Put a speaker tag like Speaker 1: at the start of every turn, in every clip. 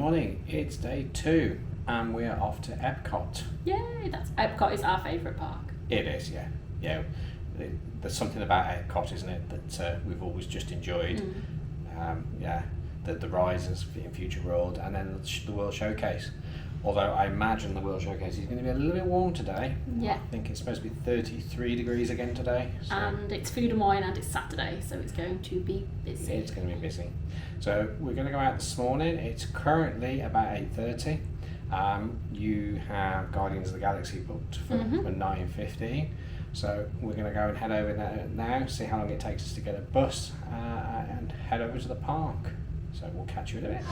Speaker 1: morning. It's day 2 and we're off to Epcot.
Speaker 2: Yay! Epcot is our favourite park.
Speaker 1: It is, yeah. Yeah. There's something about Epcot, isn't it, that we've always just enjoyed. Yeah, the rises in Future World, and then the World Showcase. Although I imagine the World Showcase is going to be a little bit warm today.
Speaker 2: Yeah.
Speaker 1: I think it's supposed to be 33 degrees again today. So.
Speaker 2: And it's food and wine and it's Saturday, so it's going to be busy.
Speaker 1: It's going to be busy. So we're going to go out this morning. It's currently about 8:30. You have Guardians of the Galaxy booked for 9:15. So we're going to go and head over there now, see how long it takes us to get a bus and head over to the park. So we'll catch you in a bit.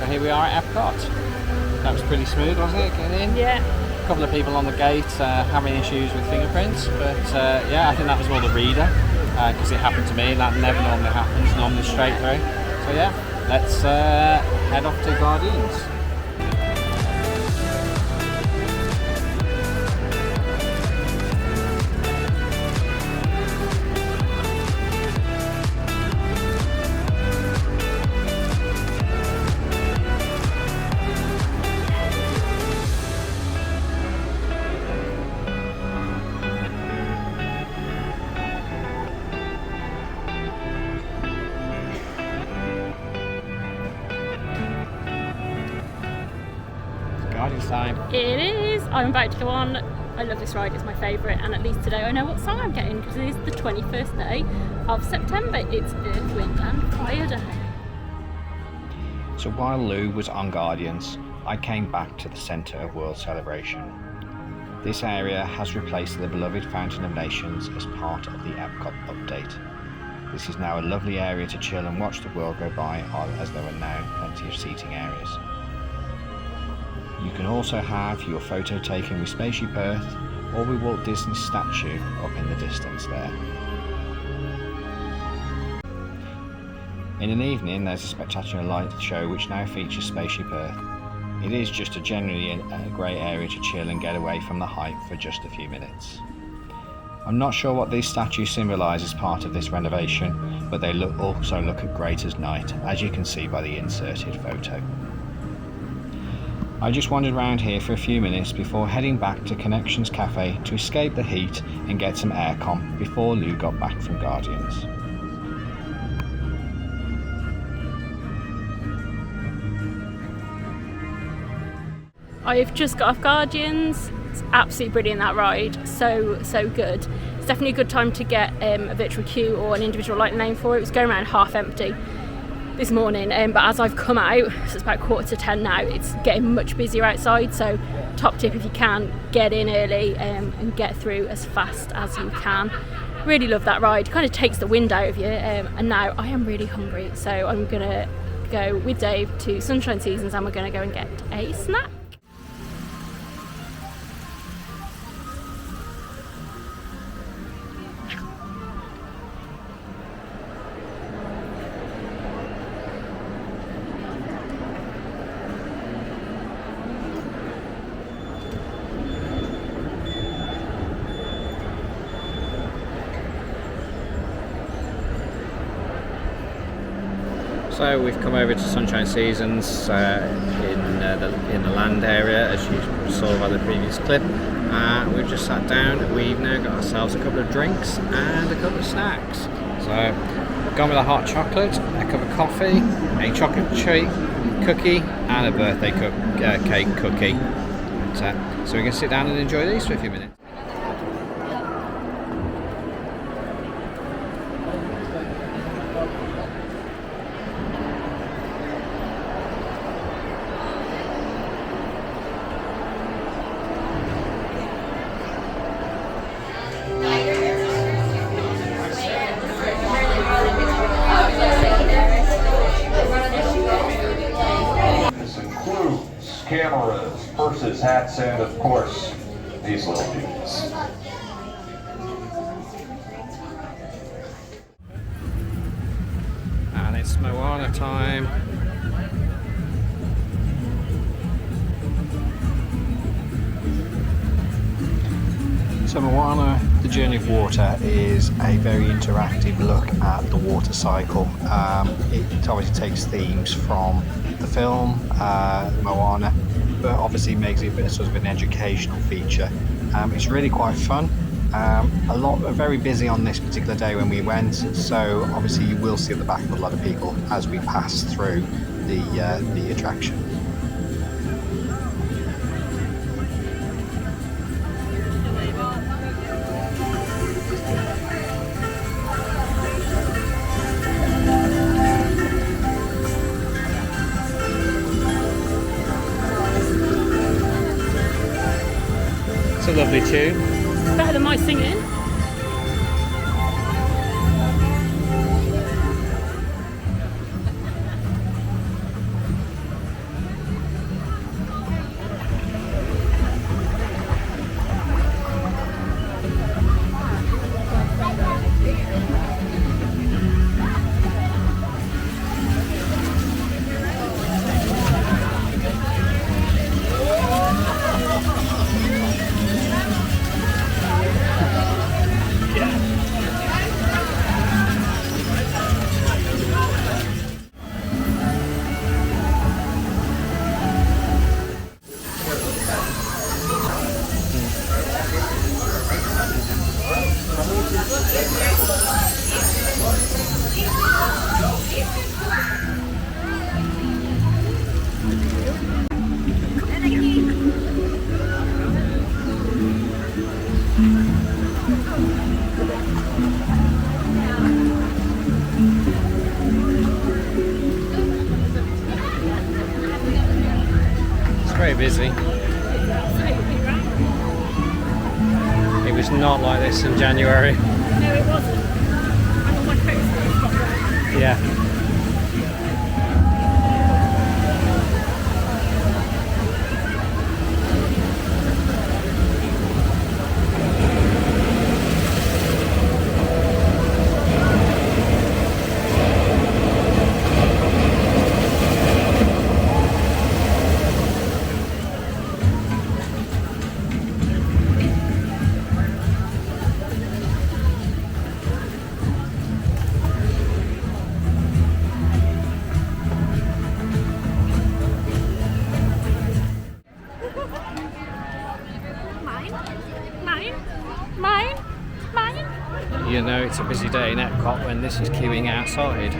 Speaker 1: Here we are at Epcot. That was pretty smooth, wasn't it, getting in?
Speaker 2: Yeah.
Speaker 1: A couple of people on the gate having issues with fingerprints, but yeah, I think that was more the reader, because it happened to me, and that never normally happens, normally straight through. So yeah, let's head off to Guardians. Guardians time.
Speaker 2: It is. I'm about to go on. I love this ride, it's my favourite, and at least today I know what song I'm getting because it is the 21st day of September. It's Earth, Wind and Fire Day.
Speaker 3: So while Lou was on Guardians, I came back to the centre of World Celebration. This area has replaced the beloved Fountain of Nations as part of the Epcot update. This is now a lovely area to chill and watch the world go by, as there are now plenty of seating areas. You can also have your photo taken with Spaceship Earth or with Walt Disney's statue up in the distance there. In an evening there's a spectacular light show which now features Spaceship Earth. It is just a generally a great area to chill and get away from the hype for just a few minutes. I'm not sure what these statues symbolise as part of this renovation, but they also look great as night, as you can see by the inserted photo. I just wandered around here for a few minutes before heading back to Connections Cafe to escape the heat and get some aircon before Lou got back from Guardians.
Speaker 2: I've just got off Guardians. It's absolutely brilliant, that ride. So good. It's definitely a good time to get a virtual queue or an individual light lane for it. It was going around half empty this morning, but as I've come out, so it's about 9:45 now, it's getting much busier outside, so top tip, if you can, get in early and get through as fast as you can. Really love that ride, kind of takes the wind out of you, and now I am really hungry, so I'm gonna go with Dave to Sunshine Seasons and we're gonna go and get a snack.
Speaker 1: So we've come over to Sunshine Seasons in the land area, as you saw by the previous clip. We've just sat down. We've now got ourselves a couple of drinks and a couple of snacks. So gone with a hot chocolate, a cup of coffee, a chocolate chip cookie, and a birthday cake cookie. So we can sit down and enjoy these for a few minutes.
Speaker 4: phones, cameras, purses, hats, and of course, these little dudes.
Speaker 1: And it's Moana time.
Speaker 3: So Moana, The Journey of Water is a very interactive look at the water cycle. It obviously takes themes from the film, Moana, but obviously makes it a bit sort of an educational feature. It's really quite fun. Very busy on this particular day when we went, so obviously you will see at the back of a lot of people as we pass through the attraction.
Speaker 1: It's a lovely tune.
Speaker 2: Better than my singing.
Speaker 1: Very busy. It was not like this in January.
Speaker 2: No, it wasn't. I got my coat.
Speaker 1: Yeah. You know it's a busy day in Epcot when this is queuing outside.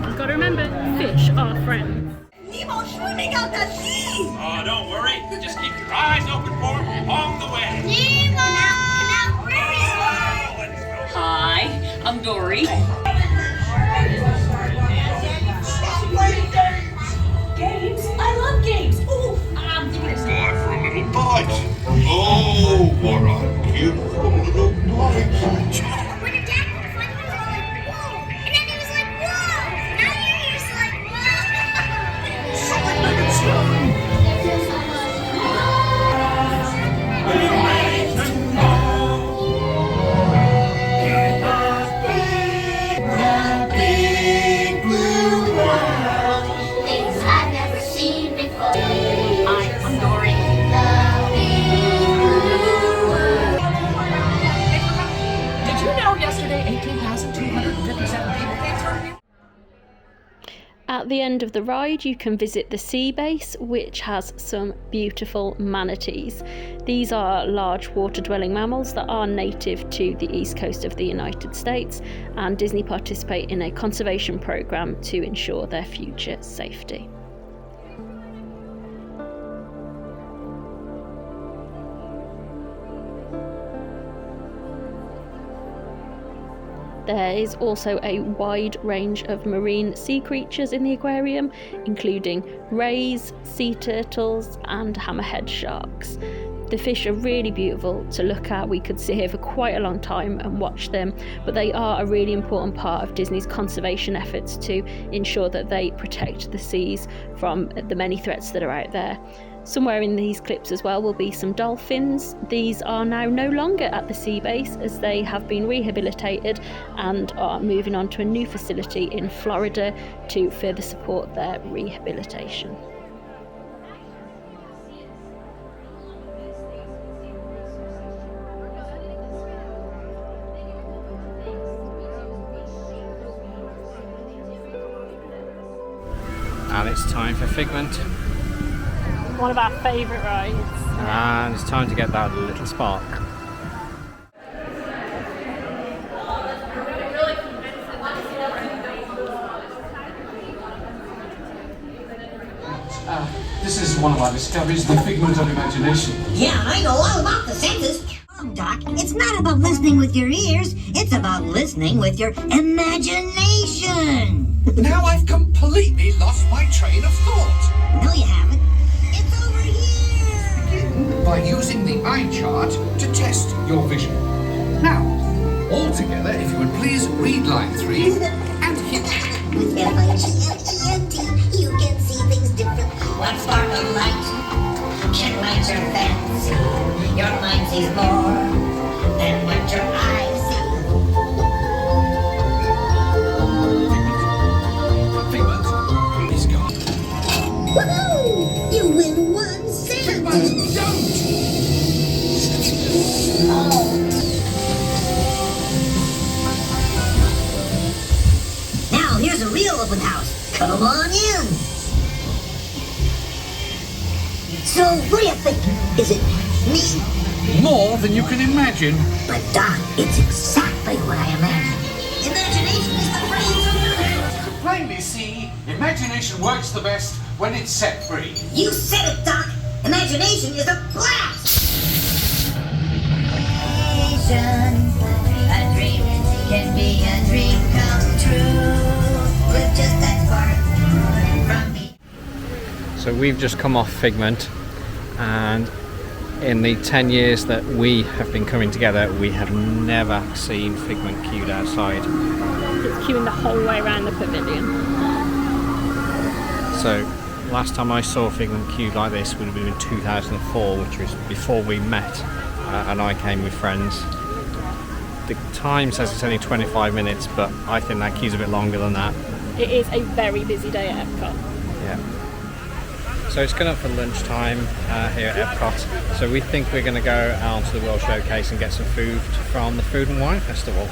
Speaker 2: You've got to remember, fish are friends.
Speaker 5: Nemo's swimming out the sea!
Speaker 6: Oh, don't worry. Just keep your eyes open for him along the way.
Speaker 5: Nemo! Where is he?
Speaker 7: Hi, I'm Dory.
Speaker 5: Stop playing games!
Speaker 7: Games? I love games. Ooh, I'm thinking of
Speaker 6: Time for a little bite. Oh, what a beautiful little bite.
Speaker 5: When your dad put a fun he was like, whoa! And then he was like, whoa! Now you're here, so like, whoa!
Speaker 6: Something big and scary. Are you ready to know? The big blue world.
Speaker 5: Things I've never seen before.
Speaker 7: Hi, I'm Dory.
Speaker 5: The big blue world.
Speaker 7: Did you know yesterday 18,257 people came through here?
Speaker 2: At the end of the ride, you can visit the sea base, which has some beautiful manatees. These are large water-dwelling mammals that are native to the east coast of the United States, and Disney participate in a conservation program to ensure their future safety. There is also a wide range of marine sea creatures in the aquarium, including rays, sea turtles and hammerhead sharks. The fish are really beautiful to look at. We could sit here for quite a long time and watch them, but they are a really important part of Disney's conservation efforts to ensure that they protect the seas from the many threats that are out there. Somewhere in these clips as well will be some dolphins. These are now no longer at the sea base as they have been rehabilitated and are moving on to a new facility in Florida to further support their rehabilitation.
Speaker 1: And it's time for Figment.
Speaker 2: One of our favourite rides.
Speaker 1: And it's time to get that little spark.
Speaker 8: This is one of our discoveries, the figment of imagination.
Speaker 7: Yeah, I know all about the senses.
Speaker 5: Doc, it's not about listening with your ears, it's about listening with your imagination.
Speaker 7: Now I've completely lost my train of thought.
Speaker 5: No, you haven't. It's over here.
Speaker 7: Begin by using the eye chart to test your vision. Now, all together, if you would please read line 3 and hit.
Speaker 5: With F-I-G-L-E-N-T, you can see things differently.
Speaker 7: What sparkle light? Check lights are fancy. Your mind sees more than what your eyes see. Figment is gone.
Speaker 5: Woohoo! You win 1 cent.
Speaker 7: Figment, don't!
Speaker 5: Oh. Now here's a real open house. Come on in. So, what do you think? Is it neat?
Speaker 7: More than you can imagine.
Speaker 5: But Doc, it's exactly what I imagined. Imagination is the brains of your head.
Speaker 8: Plainly see, imagination works the best when it's set free.
Speaker 5: You said it, Doc. Imagination is a blast.
Speaker 7: A dream can be a dream come true with just that spark from me.
Speaker 1: So we've just come off Figment, and in the 10 years that we have been coming together, we have never seen Figment queued outside.
Speaker 2: It's queuing the whole way around the pavilion.
Speaker 1: So last time I saw Figment queued like this would have been in 2004, which was before we met, and I came with friends. The time says it's only 25 minutes, but I think that queue's a bit longer than that.
Speaker 2: It is a very busy day at Epcot.
Speaker 1: Yeah. So it's coming up for lunchtime here at Epcot. So we think we're going to go out to the World Showcase and get some food from the Food and Wine Festival.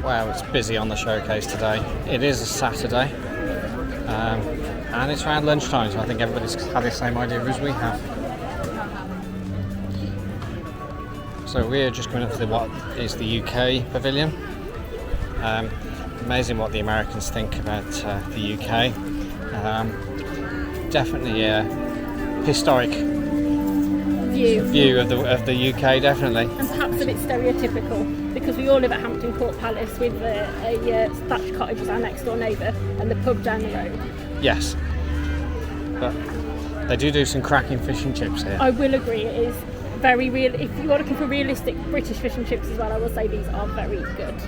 Speaker 1: Wow, it's busy on the showcase today. It is a Saturday, and it's around lunchtime, so I think everybody's had the same idea as we have. So we're just coming up to what is the UK pavilion. Amazing what the Americans think about the UK. Definitely a historic view of the UK, definitely.
Speaker 2: And perhaps a bit stereotypical, because we all live at Hampton Court Palace with a thatched cottage as our next door neighbour and the pub down the road.
Speaker 1: Yes, but they do some cracking fish and chips here.
Speaker 2: I will agree, it is very real. If you are looking for realistic British fish and chips as well, I will say these are very good.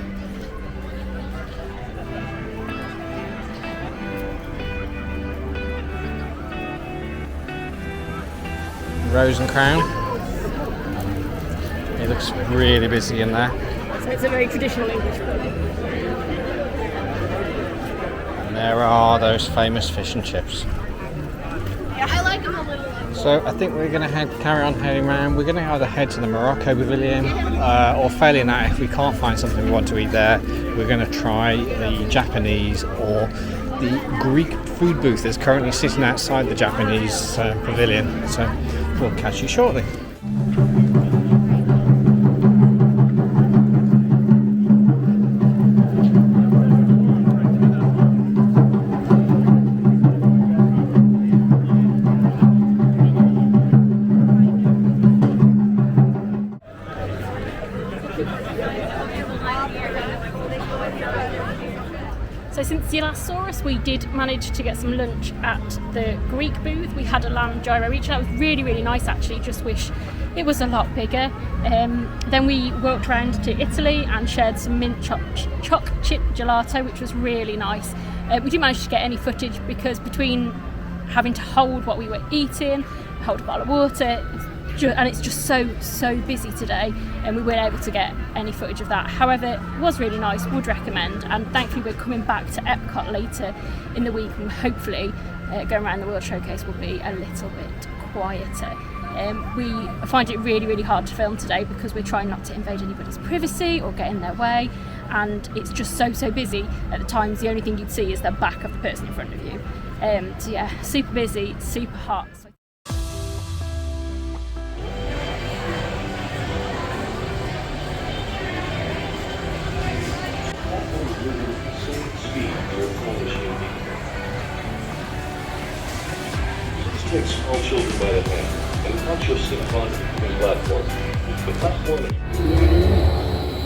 Speaker 1: Rose and Crown. It looks really busy in there.
Speaker 2: So it's a very traditional English pub.
Speaker 1: And there are those famous fish and chips.
Speaker 2: Yeah, I like them a little.
Speaker 1: So I think we're going to carry on heading around. We're going to either head to the Morocco Pavilion, or failing that, if we can't find something we want to eat there, we're going to try the Japanese or the Greek food booth that's currently sitting outside the Japanese pavilion. So we'll catch you shortly.
Speaker 2: So since you last saw us, we did manage to get some lunch at the Greek booth. We had a lamb gyro each, and that was really, really nice actually. Just wish it was a lot bigger. Then we walked around to Italy and shared some mint choc chip gelato, which was really nice. We didn't manage to get any footage because between having to hold what we were eating, hold a bottle of water, and it's just so busy today, and we weren't able to get any footage of that. However, it was really nice, would recommend, and thankfully we're coming back to Epcot later in the week, and hopefully going around the World Showcase will be a little bit quieter. We find it really, really hard to film today because we're trying not to invade anybody's privacy or get in their way, and it's just so busy at the times. The only thing you'd see is the back of the person in front of you. So yeah, super busy, super hot.
Speaker 9: Take small children by the hand and not just sit upon the platform, but platforming.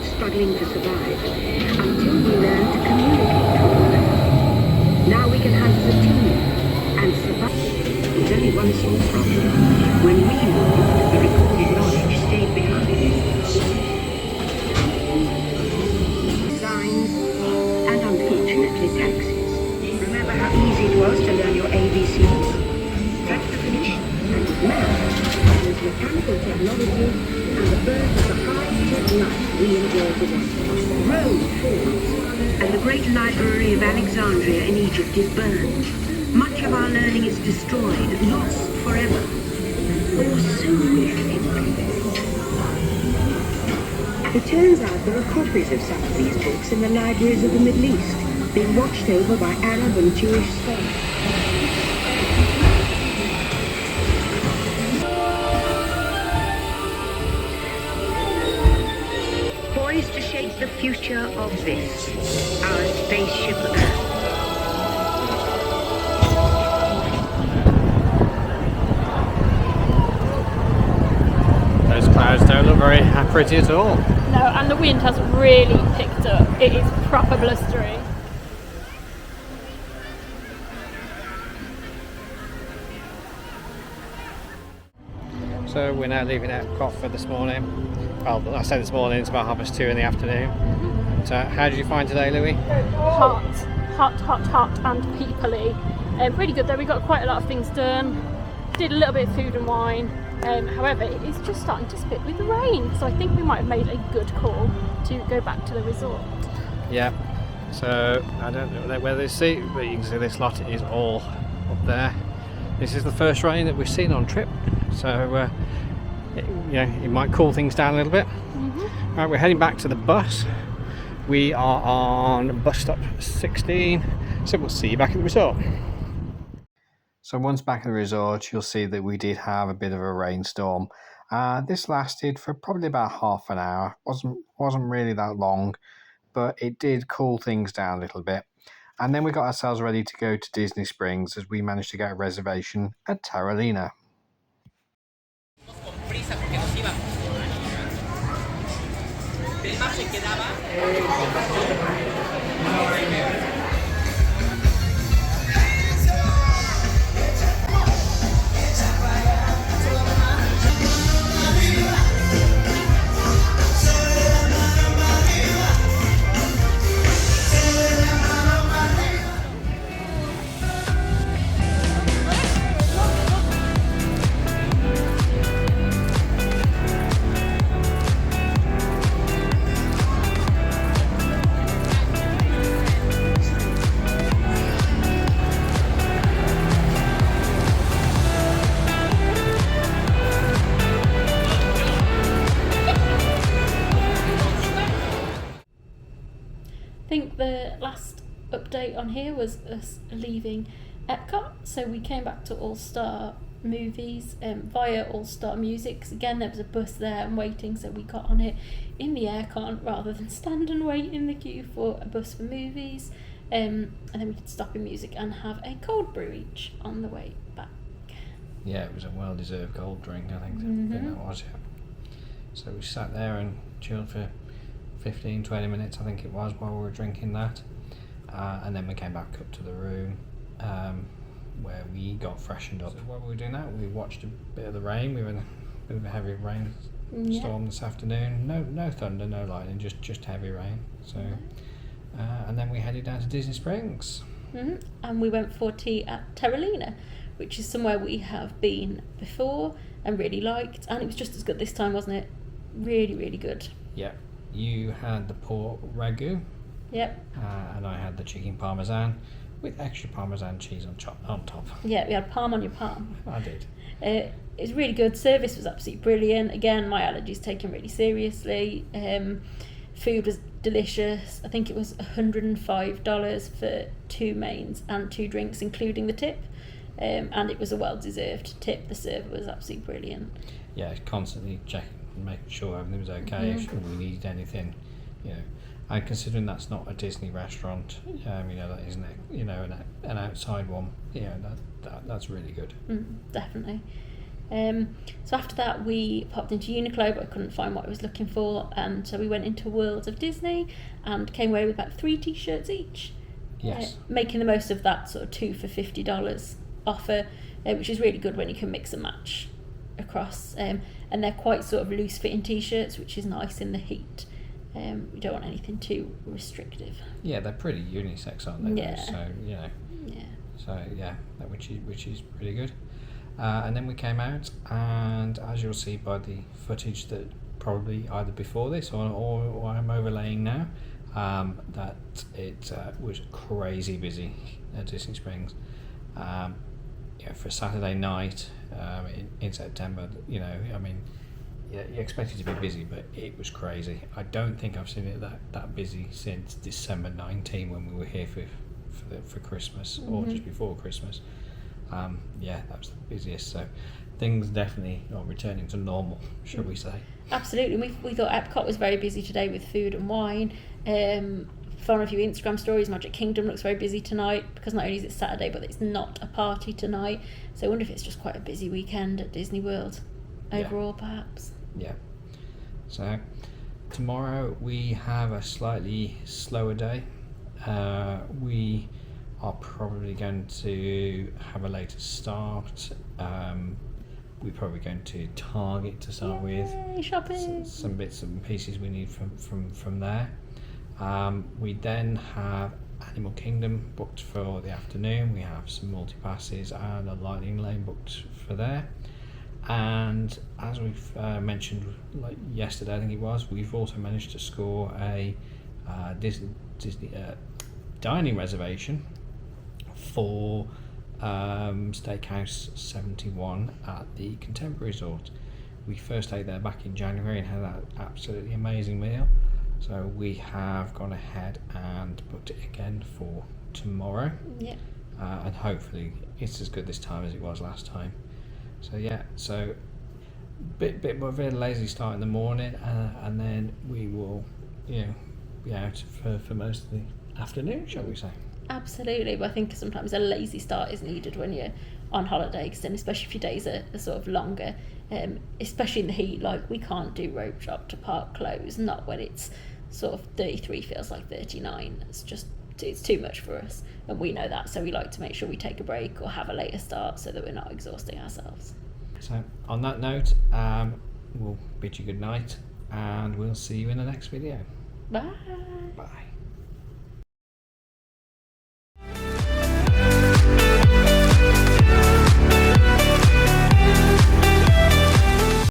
Speaker 10: Struggling to survive until we learn to communicate. Now we can hunt as a team and survive. There's only one small problem. When we moved, the recorded knowledge stayed behind. Signs and unfortunately taxes. Remember how easy it was to learn your ABCs? That's the finish. And now, with mechanical technology and the birth of the high-tech life we enjoy today. Rome falls, and the great library of Alexandria in Egypt is burned. Much of our learning is destroyed, lost forever. Or so we think. It turns out there are copies of some of these books in the libraries of the Middle East, being watched over by Arab and Jewish scholars. Poised to shape the future of this, our spaceship Earth.
Speaker 1: Those clouds don't look very pretty at all.
Speaker 2: No, and the wind has really picked up. It is proper blustery.
Speaker 1: So we're now leaving Epcot for this morning. Well, I say this morning, it's about 2:30 in the afternoon. So how did you find today, Louis?
Speaker 2: Hot and peoply. Really good though, we got quite a lot of things done. Did a little bit of food and wine. However, it is just starting to spit with the rain, so I think we might have made a good call to go back to the resort.
Speaker 1: Yeah, so I don't know whether you see, but you can see this lot is all up there. This is the first rain that we've seen on trip, so it might cool things down a little bit. Right, we're heading back to the bus. We are on bus stop 16, so we'll see you back at the resort. So once back at the resort, you'll see that we did have a bit of a rainstorm. This lasted for probably about half an hour. Wasn't really that long, but it did cool things down a little bit. And then we got ourselves ready to go to Disney Springs as we managed to get a reservation at Terralina.
Speaker 2: I think the last update on here was us leaving Epcot, so we came back to All Star Movies via All Star Music. Again, there was a bus there and waiting, so we got on it in the aircon rather than stand and wait in the queue for a bus for movies. And then we could stop in music and have a cold brew each on the way back.
Speaker 1: Yeah, it was a well-deserved cold drink, I think. I think that was it. So we sat there and chilled for
Speaker 3: 15-20 minutes I think it was while we were drinking that, and then we came back up to the room where we got freshened up. So while we were doing that, we watched a bit of the rain. We were in a bit of a heavy rain storm this afternoon. No thunder, no lightning, just heavy rain. So and then we headed down to Disney Springs.
Speaker 2: And we went for tea at Terralina, which is somewhere we have been before and really liked, and it was just as good this time, wasn't it? Really good.
Speaker 3: Yeah, you had the pork ragu.
Speaker 2: Yep.
Speaker 3: And I had the chicken parmesan with extra parmesan cheese on top.
Speaker 2: Yeah, we had palm on your palm.
Speaker 3: I did.
Speaker 2: It was really good. Service was absolutely brilliant. Again, my allergies taken really seriously. Food was delicious. I think it was $105 for 2 mains and 2 drinks, including the tip. And it was a well-deserved tip. The server was absolutely brilliant.
Speaker 3: Yeah, constantly checking, making sure everything was okay. If we needed anything, and considering that's not a Disney restaurant, that isn't an outside one. That's really good.
Speaker 2: Definitely. So after that we popped into Uniqlo, but I couldn't find what I was looking for, and so we went into World of Disney and came away with about 3 t-shirts each.
Speaker 3: Yes.
Speaker 2: Making the most of that sort of 2 for $50 offer, which is really good when you can mix and match across, and they're quite sort of loose fitting t-shirts, which is nice in the heat. We don't want anything too restrictive.
Speaker 3: Yeah, they're pretty unisex, aren't they?
Speaker 2: Yeah.
Speaker 3: So
Speaker 2: Yeah.
Speaker 3: Which is pretty good. And then we came out, and as you'll see by the footage that probably either before this or I'm overlaying now, that it was crazy busy at Disney Springs. For Saturday night in September, you expect it to be busy, but it was crazy. I don't think I've seen it that busy since December 19 when we were here for Christmas, or just before Christmas. That was the busiest. So things definitely are returning to normal, shall we say?
Speaker 2: Absolutely. We thought Epcot was very busy today with food and wine. Following a few Instagram stories, Magic Kingdom looks very busy tonight, because not only is it Saturday, but it's not a party tonight. So I wonder if it's just quite a busy weekend at Disney World overall, perhaps.
Speaker 3: Yeah. So tomorrow we have a slightly slower day. We are probably going to have a later start. We're probably going to Target to start with.
Speaker 2: Shopping.
Speaker 3: Some bits and pieces we need from there. We then have Animal Kingdom booked for the afternoon. We have some multi-passes and a lightning lane booked for there. And as we've mentioned, like yesterday I think it was, we've also managed to score a Disney dining reservation for Steakhouse 71 at the Contemporary Resort. We first ate there back in January and had that absolutely amazing meal. So we have gone ahead and booked it again for tomorrow.
Speaker 2: Yeah.
Speaker 3: And hopefully it's as good this time as it was last time. So bit more of a lazy start in the morning, and then we will be out for most of the afternoon, shall we say.
Speaker 2: Absolutely, but I think sometimes a lazy start is needed when you're on holiday, because then especially if your days are sort of longer, especially in the heat, like we can't do rope drop to park close, not when it's sort of 33 feels like 39. It's too much for us, and we know that, so we like to make sure we take a break or have a later start so that we're not exhausting ourselves.
Speaker 3: So on that note, we'll bid you good night, and we'll see you in the next video.
Speaker 2: Bye.
Speaker 3: Bye.